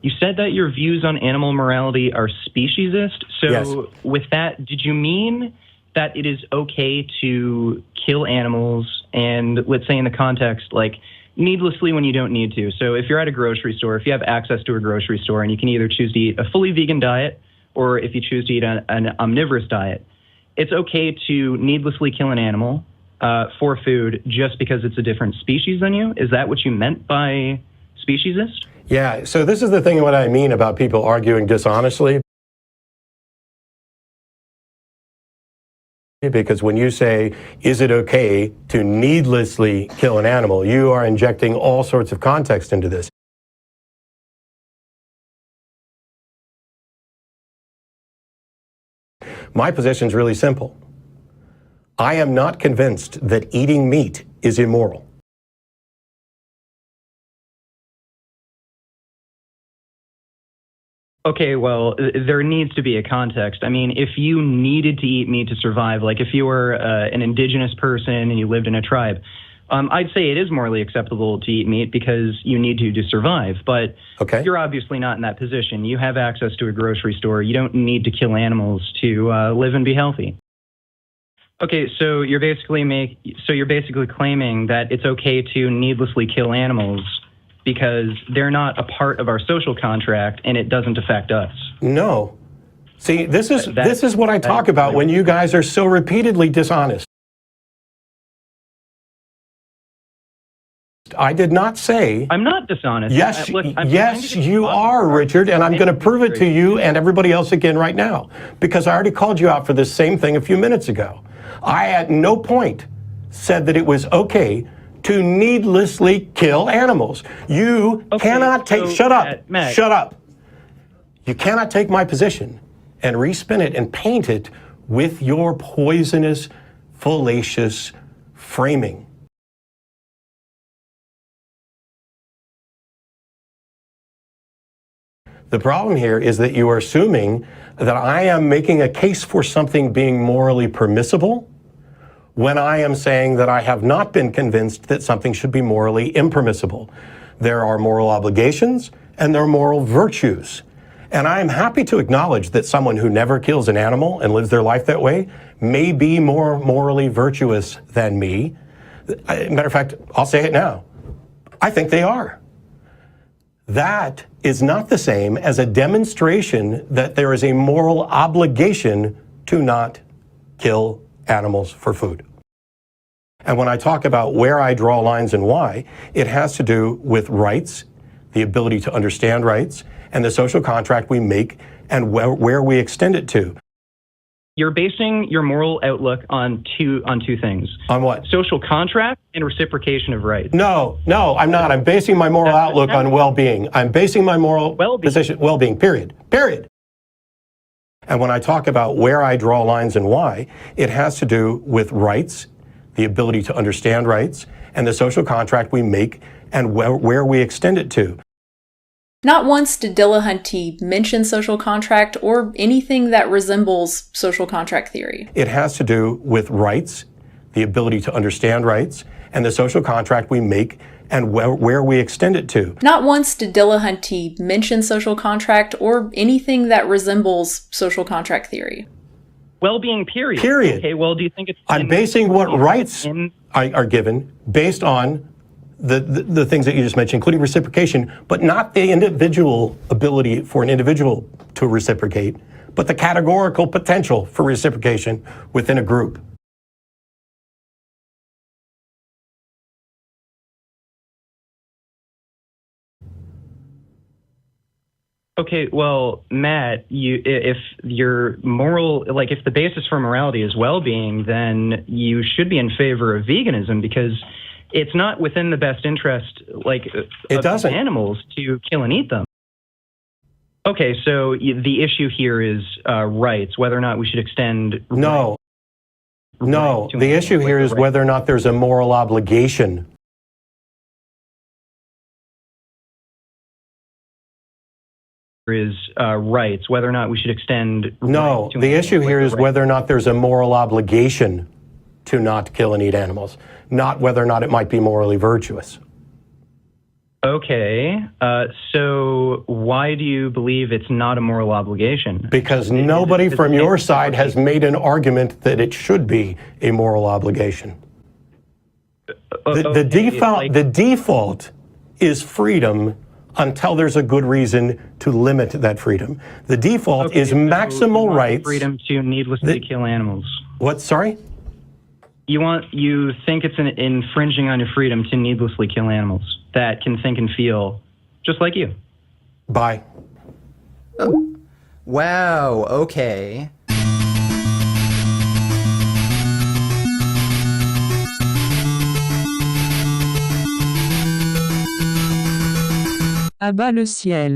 You said that your views on animal morality are speciesist. So Yes. with that, did you mean that it is okay to kill animals and, let's say in the context, like needlessly when you don't need to? So if you're at a grocery store, if you have access to a grocery store and you can either choose to eat a fully vegan diet or if you choose to eat an omnivorous diet, it's okay to needlessly kill an animal for food just because it's a different species than you? Is that what you meant by speciesist? Yeah, so this is the thing what I mean about people arguing dishonestly. Because when you say, is it okay to needlessly kill an animal, you are injecting all sorts of context into this. My position is really simple. I am not convinced that eating meat is immoral. Okay, well, there needs to be a context. I mean, if you needed to eat meat to survive, like if you were an indigenous person and you lived in a tribe, I'd say it is morally acceptable to eat meat because you need to survive. But you're obviously not in that position. You have access to a grocery store. You don't need to kill animals to live and be healthy. Okay, so you're basically claiming that it's okay to needlessly kill animals because they're not a part of our social contract and it doesn't affect us. No. See, this is what I talk about when you guys are so repeatedly dishonest. I did not say... I'm not dishonest. Yes, yes, you are, Richard, and I'm going to prove it to you and everybody else again right now, because I already called you out for this same thing a few minutes ago. I at no point said that it was okay to needlessly kill animals. You cannot take... Shut up. Matt. Shut up. You cannot take my position and respin it and paint it with your poisonous, fallacious framing. The problem here is that you are assuming that I am making a case for something being morally permissible when I am saying that I have not been convinced that something should be morally impermissible. There are moral obligations and there are moral virtues. And I am happy to acknowledge that someone who never kills an animal and lives their life that way may be more morally virtuous than me. Matter of fact, I'll say it now. I think they are. That is not the same as a demonstration that there is a moral obligation to not kill animals for food. And when I talk about where I draw lines and why, it has to do with rights, the ability to understand rights, and the social contract we make and where we extend it to. You're basing your moral outlook on two things. On what? Social contract and reciprocation of rights. No, I'm not. I'm basing my moral outlook on well-being. I'm basing my moral position, well-being, period. And when I talk about where I draw lines and why, it has to do with rights, the ability to understand rights, and the social contract we make and where we extend it to. Not once did Dillahunty mention social contract or anything that resembles social contract theory. It has to do with rights, the ability to understand rights, and the social contract we make and where we extend it to. Not once did Dillahunty mention social contract or anything that resembles social contract theory. Well-being, period. Okay, well, do you think it's... I'm basing what rights are given based on the things that you just mentioned, including reciprocation, but not the individual ability for an individual to reciprocate, but the categorical potential for reciprocation within a group. Okay, well, Matt, if your moral, like if the basis for morality is well-being, then you should be in favor of veganism because it's not within the best interest, of animals to kill and eat them. Okay, so the issue here is rights, whether or not we should extend... No, the issue here is whether or not there's a moral obligation. Is rights, whether or not we should extend... No, the issue here is whether or not there's a moral obligation to not kill and eat animals, not whether or not it might be morally virtuous. Okay, so why do you believe it's not a moral obligation? Because nobody from your side has made an argument that it should be a moral obligation. The default is freedom until there's a good reason to limit that freedom. The default is maximal rights. Freedom to needlessly kill animals. What? Sorry? You think it's infringing on your freedom to needlessly kill animals that can think and feel just like you. Bye. Oh. Wow, okay. À-bas-le-ciel.